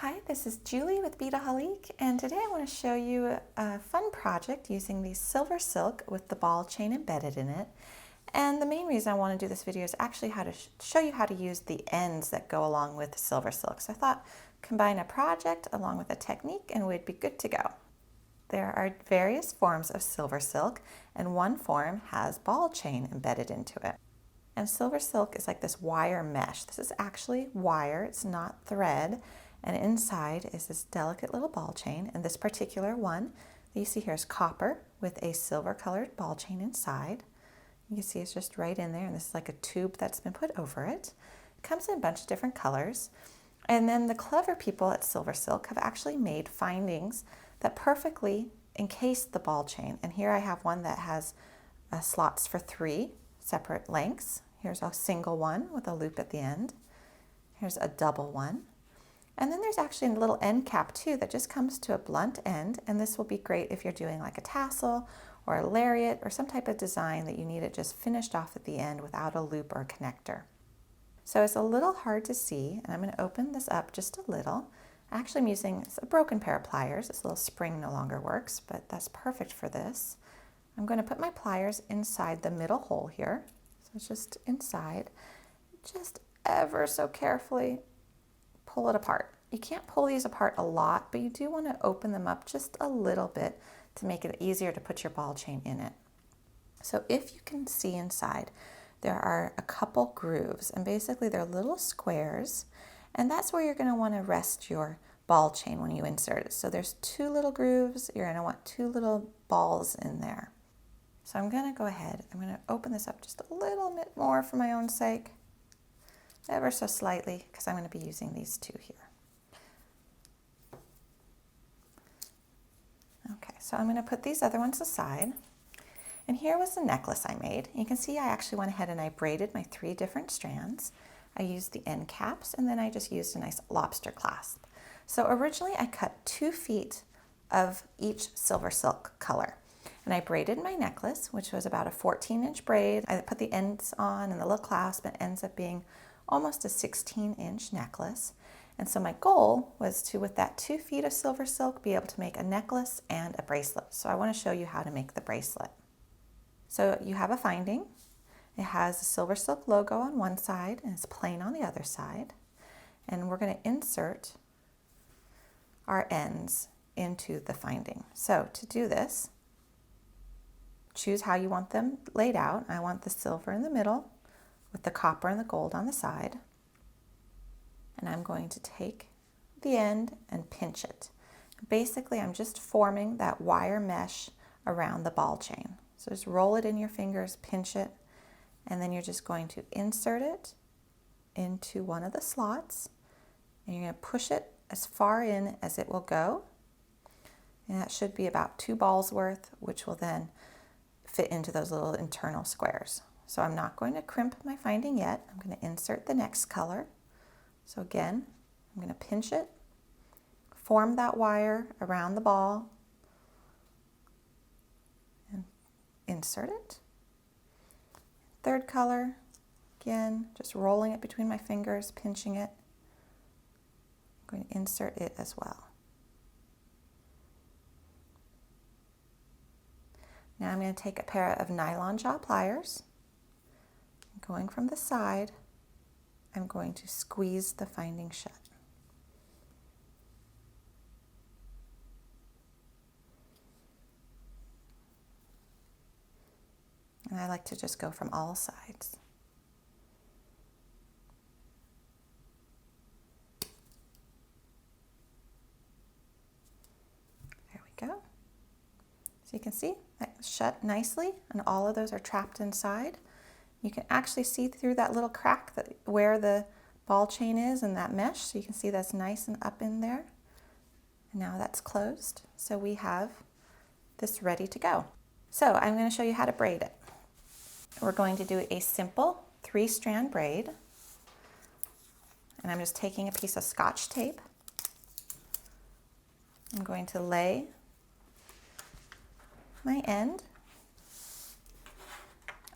Hi, this is Julie with Beadaholique, and today I want to show you a fun project using the SilverSilk with the ball chain embedded in it. And the main reason I want to do this video is actually how to show you how to use the ends that go along with SilverSilk. So I thought combine a project along with a technique and we'd be good to go. There are various forms of SilverSilk, and one form has ball chain embedded into it. And SilverSilk is like this wire mesh. This is actually wire, it's not thread. And inside is this delicate little ball chain. And this particular one that you see here is copper with a silver colored ball chain inside. You can see it's just right in there, and this is like a tube that's been put over it. It comes in a bunch of different colors. And then the clever people at SilverSilk have actually made findings that perfectly encase the ball chain. And here I have one that has slots for 3 separate lengths. Here's a single one with a loop at the end. Here's a double one. And then there's actually a little end cap too that just comes to a blunt end, and this will be great if you're doing like a tassel or a lariat or some type of design that you need it just finished off at the end without a loop or a connector. So it's a little hard to see, and I'm going to open this up just a little. Actually, I'm using a broken pair of pliers. This little spring no longer works, but that's perfect for this. I'm going to put my pliers inside the middle hole here. So it's just inside. Just ever so carefully pull it apart. You can't pull these apart a lot, but you do want to open them up just a little bit to make it easier to put your ball chain in it. So if you can see inside, there are a couple grooves, and basically they're little squares, and that's where you're going to want to rest your ball chain when you insert it. So there's 2 little grooves. You're going to want 2 little balls in there. So I'm going to go ahead. I'm going to open this up just a little bit more for my own sake. Ever so slightly, because I'm going to be using these 2 here. Okay, so I'm going to put these other ones aside. And here was the necklace I made. You can see I actually went ahead and I braided my 3 different strands. I used the end caps, and then I just used a nice lobster clasp. So originally I cut 2 feet of each SilverSilk color. And I braided my necklace, which was about a 14-inch braid. I put the ends on and the little clasp, and it ends up being almost a 16-inch necklace. And so my goal was to, with that 2 feet of SilverSilk, be able to make a necklace and a bracelet. So I want to show you how to make the bracelet. So you have a finding. It has a SilverSilk logo on one side and it's plain on the other side. And we're going to insert our ends into the finding. So to do this, choose how you want them laid out. I want the silver in the middle with the copper and the gold on the side. And I'm going to take the end and pinch it. Basically, I'm just forming that wire mesh around the ball chain. So just roll it in your fingers, pinch it, and then you're just going to insert it into one of the slots, and you're going to push it as far in as it will go. And that should be about 2 balls worth, which will then fit into those little internal squares. So I'm not going to crimp my finding yet. I'm going to insert the next color. So again, I'm going to pinch it, form that wire around the ball, and insert it. 3rd color, again, just rolling it between my fingers, pinching it. I'm going to insert it as well. Now I'm going to take a pair of nylon jaw pliers. Going from the side, I'm going to squeeze the finding shut. And I like to just go from all sides. There we go. So you can see that shut nicely, and all of those are trapped inside. You can actually see through that little crack where the ball chain is and that mesh, so you can see that's nice and up in there. And now that's closed, so we have this ready to go. So I'm going to show you how to braid it. We're going to do a simple 3-strand braid, and I'm just taking a piece of Scotch tape. I'm going to lay my end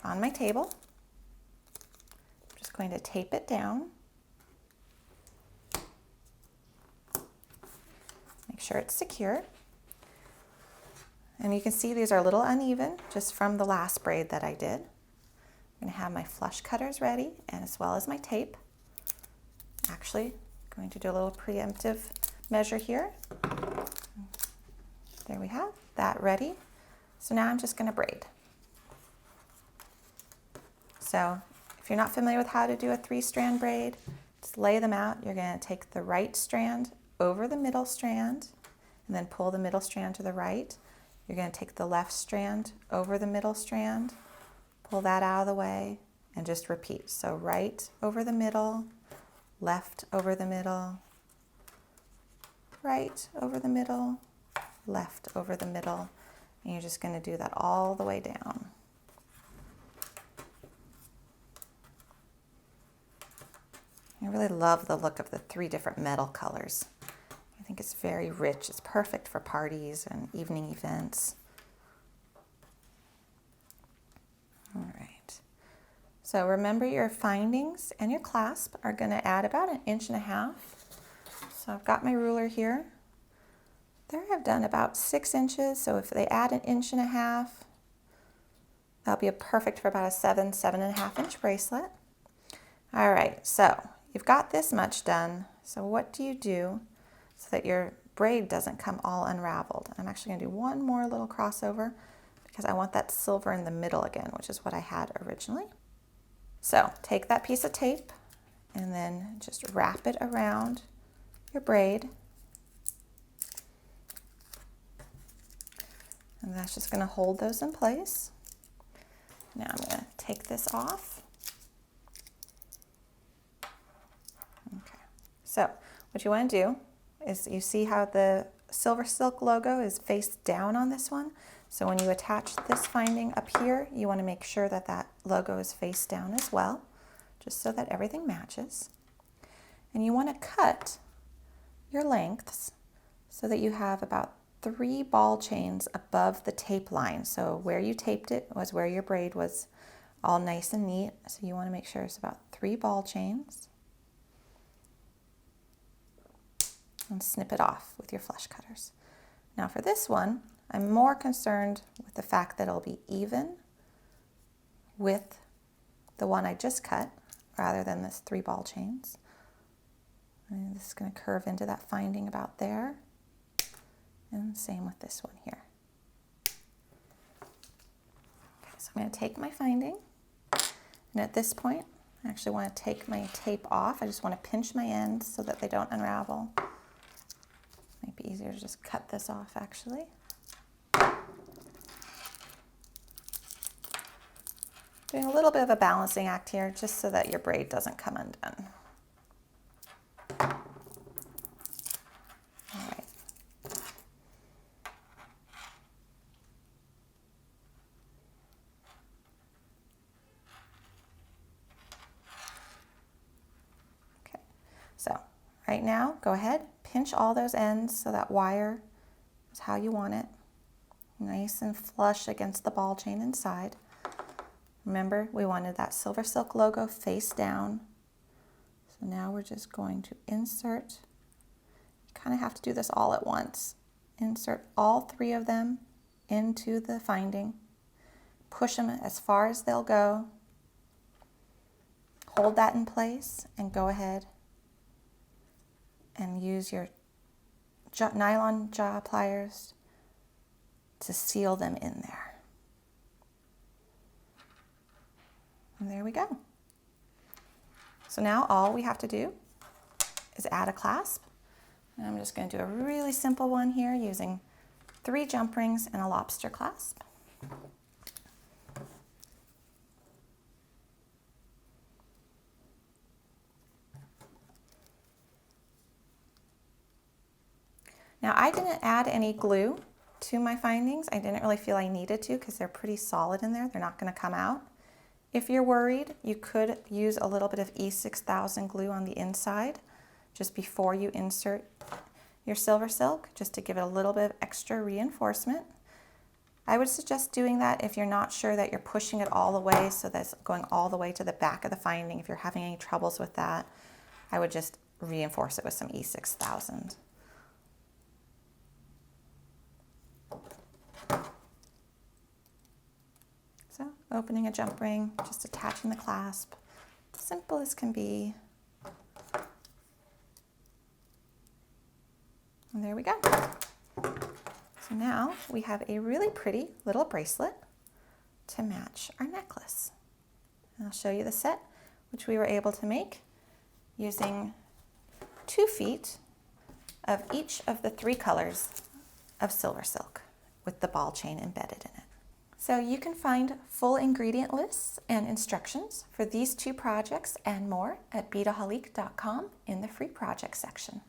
on my table. Going to tape it down, Make sure it's secure. And you can see these are a little uneven just from the last braid that I did. I'm going to have my flush cutters ready, and as well as my tape. Actually, I'm going to do a little preemptive measure here. There we have that ready. So now I'm just going to braid. So if you're not familiar with how to do a 3-strand braid, just lay them out. You're going to take the right strand over the middle strand and then pull the middle strand to the right. You're going to take the left strand over the middle strand, pull that out of the way, and just repeat. So right over the middle, left over the middle, right over the middle, left over the middle, and you're just going to do that all the way down. I really love the look of the 3 different metal colors. I think it's very rich. It's perfect for parties and evening events. All right. So remember, your findings and your clasp are going to add about 1.5 inches. So I've got my ruler here. There I've done about 6 inches. So if they add 1.5 inches, that'll be perfect for about a 7.5 inch bracelet. All right, so you've got this much done. So what do you do so that your braid doesn't come all unraveled? I'm actually going to do one more little crossover because I want that silver in the middle again, which is what I had originally. So take that piece of tape and then just wrap it around your braid. And that's just going to hold those in place. Now I'm going to take this off. Okay. So what you want to do is, you see how the SilverSilk logo is face down on this one? So when you attach this finding up here, you want to make sure that that logo is face down as well, just so that everything matches. And you want to cut your lengths so that you have about 3 ball chains above the tape line. So where you taped it was where your braid was all nice and neat. So you want to make sure it's about 3 ball chains. And snip it off with your flush cutters. Now for this one, I'm more concerned with the fact that it'll be even with the one I just cut rather than this 3 ball chains. And this is going to curve into that finding about there. And same with this one here. Okay, so I'm going to take my finding, and at this point I actually want to take my tape off. I just want to pinch my ends so that they don't unravel. Might be easier to just cut this off actually. Doing a little bit of a balancing act here just so that your braid doesn't come undone. All right. Okay, so right now, go ahead, pinch all those ends so that wire is how you want it. Nice and flush against the ball chain inside. Remember, we wanted that SilverSilk logo face down. So now we're just going to insert. You kind of have to do this all at once. Insert all 3 of them into the finding. Push them as far as they'll go. Hold that in place and go ahead and use your nylon jaw pliers to seal them in there. And there we go. So now all we have to do is add a clasp. And I'm just going to do a really simple one here using 3 jump rings and a lobster clasp. Now I didn't add any glue to my findings. I didn't really feel I needed to because they're pretty solid in there. They're not going to come out. If you're worried, you could use a little bit of E6000 glue on the inside just before you insert your SilverSilk, just to give it a little bit of extra reinforcement. I would suggest doing that if you're not sure that you're pushing it all the way, so that's going all the way to the back of the finding. If you're having any troubles with that, I would just reinforce it with some E6000. opening a jump ring, just attaching the clasp. Simple as can be. And there we go. So now we have a really pretty little bracelet to match our necklace. And I'll show you the set, which we were able to make using 2 feet of each of the 3 colors of SilverSilk with the ball chain embedded in it. So you can find full ingredient lists and instructions for these 2 projects and more at Beadaholique.com in the free project section.